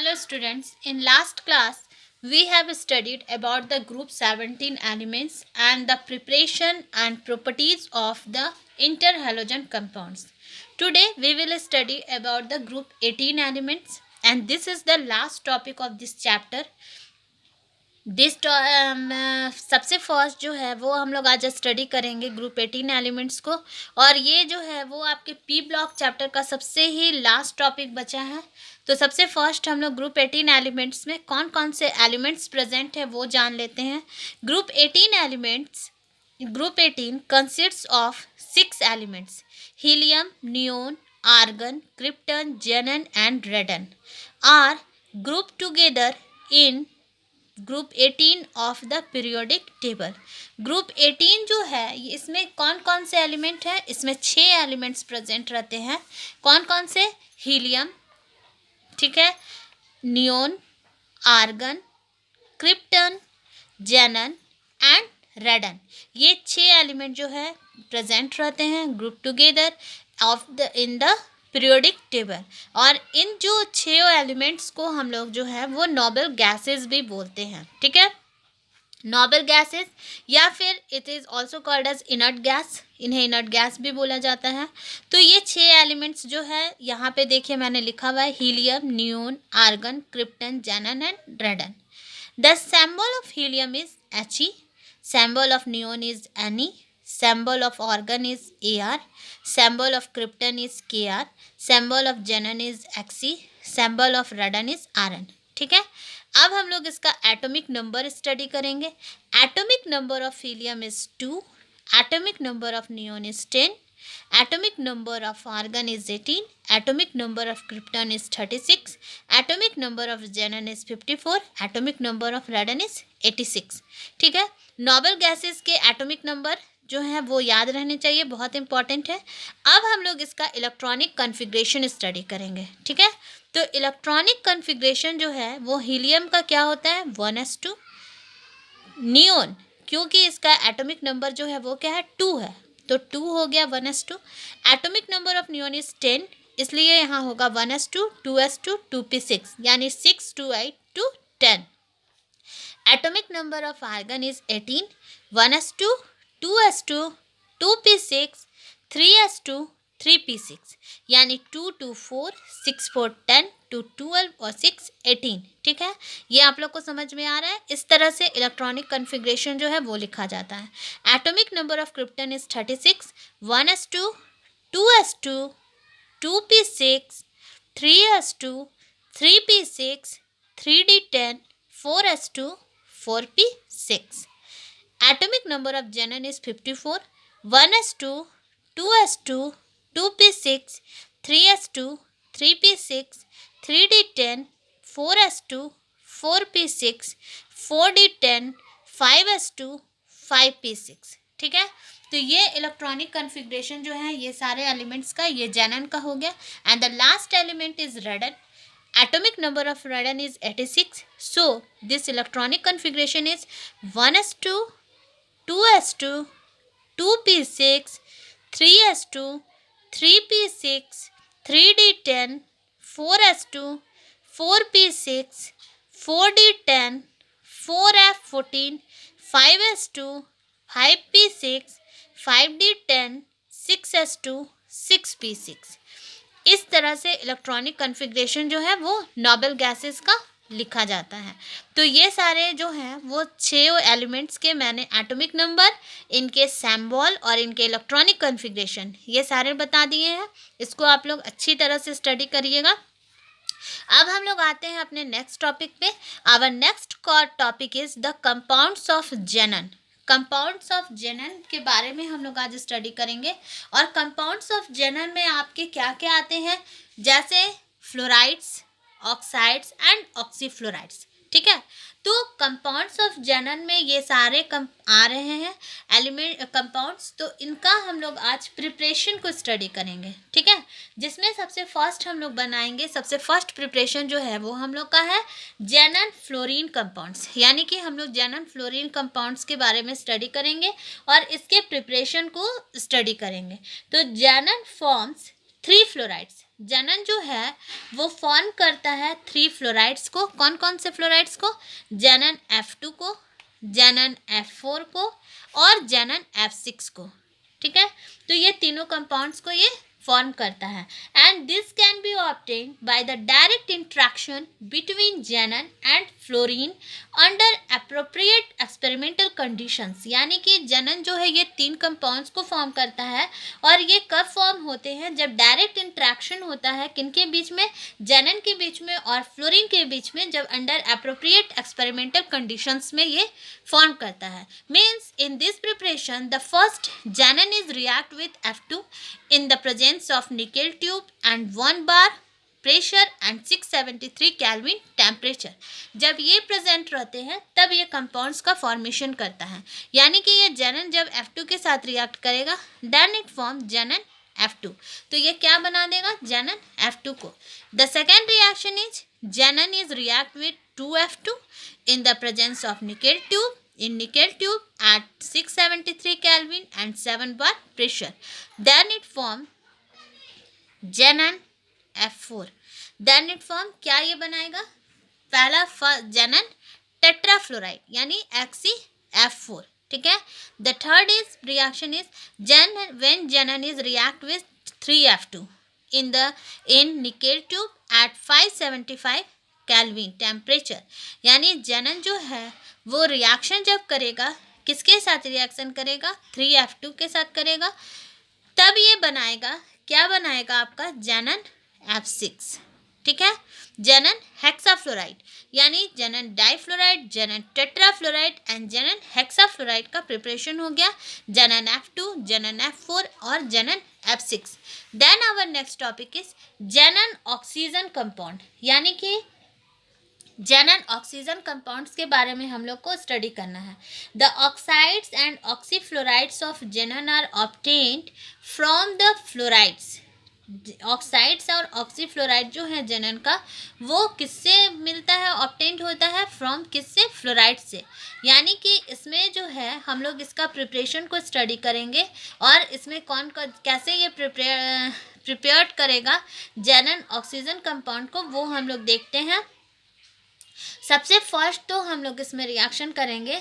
Hello students, in last class we have studied about the group 17 elements and the preparation and properties of the interhalogen compounds. Today we will study about the group 18 elements and this is the last topic of this chapter. सबसे first जो है वो हम लोग आज study करेंगे group 18 elements को और ये जो है वो आपके पी ब्लॉक चैप्टर का सबसे ही लास्ट टॉपिक बचा है। तो सबसे फर्स्ट हम लोग ग्रुप 18 एलिमेंट्स में कौन कौन से एलिमेंट्स प्रेजेंट है वो जान लेते हैं। Group 18 consists of 6 elements: helium, neon, argon, krypton, xenon and radon are group together in group 18 of the periodic table. Group 18 जो है इसमें कौन कौन से एलिमेंट है, इसमें 6 एलिमेंट्स प्रेजेंट रहते हैं। कौन कौन से? हीलियम, ठीक है, neon, argon, krypton, xenon and radon, ये 6 एलिमेंट जो है प्रेजेंट रहते हैं group together of the in the periodic table. और इन जो 6 एलिमेंट्स को हम लोग जो है वो नोबल गैसेस भी बोलते हैं, ठीक है, नोबल गैसेस, या फिर it is also called as inert gas, इन्हें इनर्ट गैस भी बोला जाता है। तो ये 6 एलिमेंट्स जो है यहाँ पे देखिए मैंने लिखा हुआ है helium, neon, argon, krypton, xenon and radon. The symbol of helium is He, symbol of neon is Ne, symbol of argon is Ar, symbol of krypton is Kr, symbol of xenon is Xe, symbol of radon is Rn। ठीक है, अब हम लोग इसका atomic number study करेंगे। Atomic number of helium is 2, atomic number of neon is 10, atomic number of argon is 18, atomic number of krypton is 36, atomic number of xenon is 54, atomic number of radon is 86। ठीक है, noble gases के atomic number जो है वो याद रहने चाहिए, बहुत इंपॉर्टेंट है। अब हम लोग इसका इलेक्ट्रॉनिक कॉन्फ़िगरेशन स्टडी करेंगे, ठीक है। तो इलेक्ट्रॉनिक कॉन्फ़िगरेशन जो है वो हीलियम का क्या होता है 1s2, नियोन क्योंकि इसका एटॉमिक नंबर जो है वो क्या है 2 है तो 2 हो गया 1s2। Atomic number of neon is 10 इसलिए यहाँ होगा 1s2, 2s2, 2p6 यानी 6 2 8 2 10। Atomic number of argon is 18, 1s2, 2s2, 2p6, 3s2, 3p6 यानी 2 2 4 6 4 10 2 12 और 6 18। ठीक है, ये आप लोग को समझ में आ रहा है। इस तरह से इलेक्ट्रॉनिक कॉन्फ़िगरेशन जो है वो लिखा जाता है। Atomic number of krypton is 36, 1s2, 2s2, 2p6, 3s2, 3p6, 3d10, 4s2, 4p6। Atomic number of xenon is 54, 1s2, 2s2, 2p6, 3s2, 3p6, 3d10, 4s2, 4p6, 4d10, 5s2, 5p6। ठीक है, तो ये इलेक्ट्रॉनिक कॉन्फ़िगरेशन जो है ये सारे elements का, ये जेनन का हो गया। And the last element is रेडन। Atomic number of radon is 86. So this electronic configuration is 1s2, 2s2, 2p6, 3s2, 3p6, 3d10, 4s2, 4p6, 4d10, 4f14, 5s2, 5p6, 5d10, 6s2, 6p6। इस तरह से electronic configuration जो है वो noble gases का लिखा जाता है। तो ये सारे जो हैं वो 6 एलिमेंट्स के मैंने एटॉमिक नंबर, इनके सिंबल और इनके इलेक्ट्रॉनिक कॉन्फ़िगरेशन ये सारे बता दिए हैं। इसको आप लोग अच्छी तरह से स्टडी करिएगा। अब हम लोग आते हैं अपने नेक्स्ट टॉपिक पे। Our next topic is the compounds of xenon. Compounds of xenon के बारे में हम लोग आज स्टडी करेंगे। और कंपाउंड्स ऑफ जेनन में आपके क्या क्या आते हैं, जैसे फ्लोराइड्स, ऑक्साइड्स एंड ऑक्सीफ्लोराइड्स। ठीक है, तो कंपाउंड्स ऑफ जेनन में ये सारे आ रहे हैं एलिमेंट कंपाउंड्स। तो इनका हम लोग आज प्रिपरेशन को स्टडी करेंगे, ठीक है, जिसमें सबसे फर्स्ट हम लोग बनाएंगे, सबसे फर्स्ट प्रिपरेशन जो है वो हम लोग का है जेनन फ्लोरीन कंपाउंड्स, यानी कि हम लोग जेनन फ्लोरीन कंपाउंड्स के बारे में स्टडी करेंगे और इसके प्रिपरेशन को स्टडी करेंगे। तो जेनन फॉर्म्स 3 फ्लोराइड्स, जनन जो है वो फॉर्म करता है 3 फ्लोराइड्स को। कौन कौन से फ्लोराइड्स को? जनन F2 को, जनन F4 को और जनन F6 को। ठीक है, तो ये तीनों कंपाउंड्स को ये फॉर्म करता है। And this can be obtained by the direct interaction between जेनन and fluorine under appropriate experimental conditions. यानी कि जनन जो है ये 3 कंपाउंड्स को फॉर्म करता है, और ये कब फॉर्म होते हैं? जब डायरेक्ट इंट्रैक्शन होता है किनके बीच में? जनन के बीच में और फ्लोरीन के बीच में, जब अंडर अप्रोप्रिएट एक्सपेरिमेंटल कंडीशंस में ये फॉर्म करता है। Means in this preparation the first xenon is react with F2 in the presence of nickel tube and 1 bar pressure and 673 Kelvin temperature। जब ये प्रेजेंट रहते हैं तब ये कंपाउंड्स का फॉर्मेशन करता है। यानी कि ये जनन जब F2 के साथ रिएक्ट करेगा देन इट फॉर्म जनन F2। तो ये क्या बना देगा? जनन F2 को। द सेकेंड रिएक्शन इज जनन is react with 2F2 in the presence of nickel tube in nickel tube at 673 Kelvin and 7 bar pressure. Then it form जनन F4। Then it form क्या ये बनाएगा? पहला जनन टेट्राफ्लोराइड यानी XeF4। ठीक है। The third is reaction is when जनन is react with 3F2 in nickel tube at 575 kelvin temperature. यानी जनन जो है वो रिएक्शन जब करेगा किसके साथ रिएक्शन करेगा? 3F2 के साथ करेगा, तब ये बनाएगा क्या बनाएगा आपका? जनन F6। ठीक है, जनन हेक्साफ्लोराइड यानी xenon difluoride, xenon tetrafluoride and xenon hexafluoride का प्रिपरेशन हो गया। जनन F2, जनन F4 और xenon F6। Then our next topic is xenon oxygen compound. यानी कि जनन ऑक्सीजन कंपाउंड्स के बारे में हम लोग को स्टडी करना है। The oxides and oxyfluorides of xenon are obtained from the fluorides. Oxides और ऑक्सीफ्लोराइड जो है जनन का, वो किससे मिलता है? ऑब्टेन्ड होता है फ्रॉम किससे? फ्लोराइड से। यानी कि इसमें जो है हम लोग इसका प्रिपरेशन को स्टडी करेंगे, और इसमें कौन कैसे ये प्रिपेयर्ड करेगा जनन ऑक्सीजन कंपाउंड को, वो हम लोग देखते हैं। सबसे फर्स्ट तो हम लोग इसमें रिएक्शन करेंगे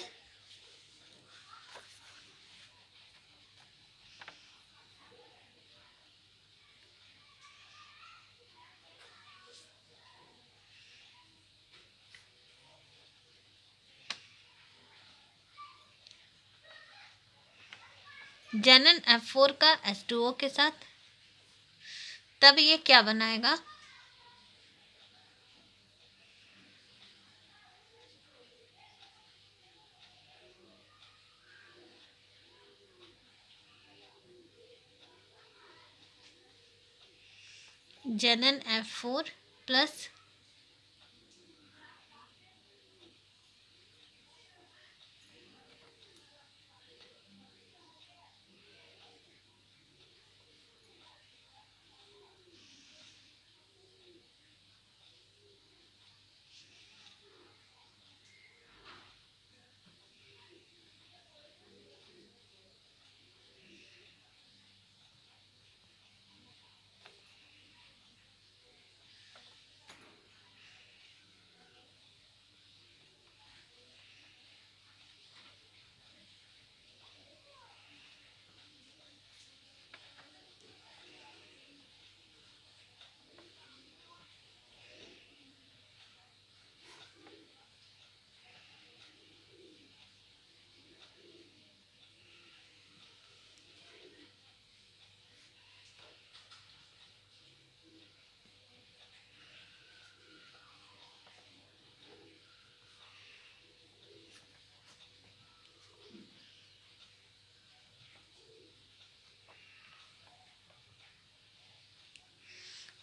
जनन F4 का H2O के साथ। तब ये क्या बनाएगा? जनन F4 प्लस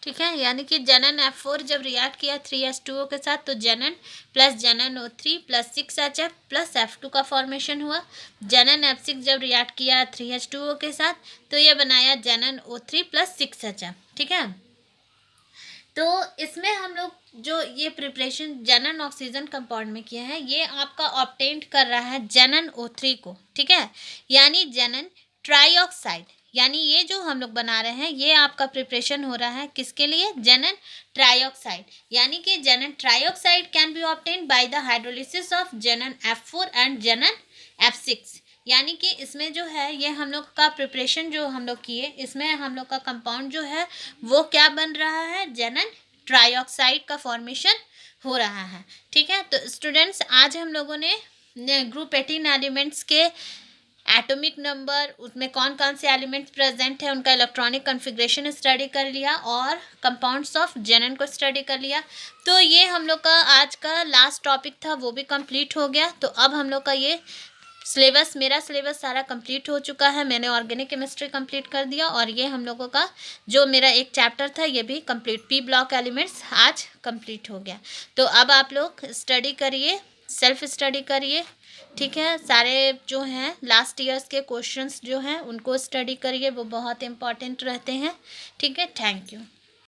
ठीक है। यानी कि जनन F4 जब रिएक्ट किया 3H2O के साथ, तो जनन प्लस जनन O3 plus 6HF plus F2 का फॉर्मेशन हुआ। जनन F6 जब रिएक्ट किया 3H2O के साथ, तो ये बनाया जनन O3 प्लस 6HF। ठीक है, तो इसमें हम लोग जो ये प्रिपरेशन जनन ऑक्सीजन कंपाउंड में किया है, ये आपका ऑब्टेन्ड कर रहा है जनन O3 को। ठीक है, यानी जनन ट्राईऑक्साइड यानी ये जो हम लोग बना रहे हैं ये आपका प्रिपरेशन हो रहा है किसके लिए, जेनन ट्राइऑक्साइड। यानी कि xenon trioxide can be obtained by the hydrolysis of xenon F4 and xenon F6। यानी कि इसमें जो है ये हम लोग का प्रिपरेशन जो हम लोग किए, इसमें हम लोग का कंपाउंड जो है वो क्या बन रहा है, जेनन ट्राइऑक्साइड का फॉर्मेशन हो रहा है। ठीक है, तो स्टूडेंट्स आज हम लोगों ने ग्रुप 18 एलिमेंट्स के एटॉमिक नंबर, उसमें कौन कौन से एलिमेंट्स प्रेजेंट है, उनका इलेक्ट्रॉनिक कॉन्फ़िगरेशन स्टडी कर लिया और कंपाउंड्स ऑफ जेनन को स्टडी कर लिया। तो ये हम लोग का आज का लास्ट टॉपिक था, वो भी कंप्लीट हो गया। तो अब हम लोग का ये सिलेबस, मेरा सिलेबस सारा कंप्लीट हो चुका है। मैंने ऑर्गेनिक केमिस्ट्री कंप्लीट कर दिया और ये हम लोगों का जो मेरा एक चैप्टर था ये भी कंप्लीट, पी ब्लॉक एलिमेंट्स आज कंप्लीट हो गया। तो अब आप लोग स्टडी करिए, सेल्फ स्टडी करिए। ठीक है, सारे जो हैं लास्ट ईयर्स के क्वेश्चंस जो हैं उनको स्टडी करिए, वो बहुत इंपॉर्टेंट रहते हैं। ठीक है, थैंक यू।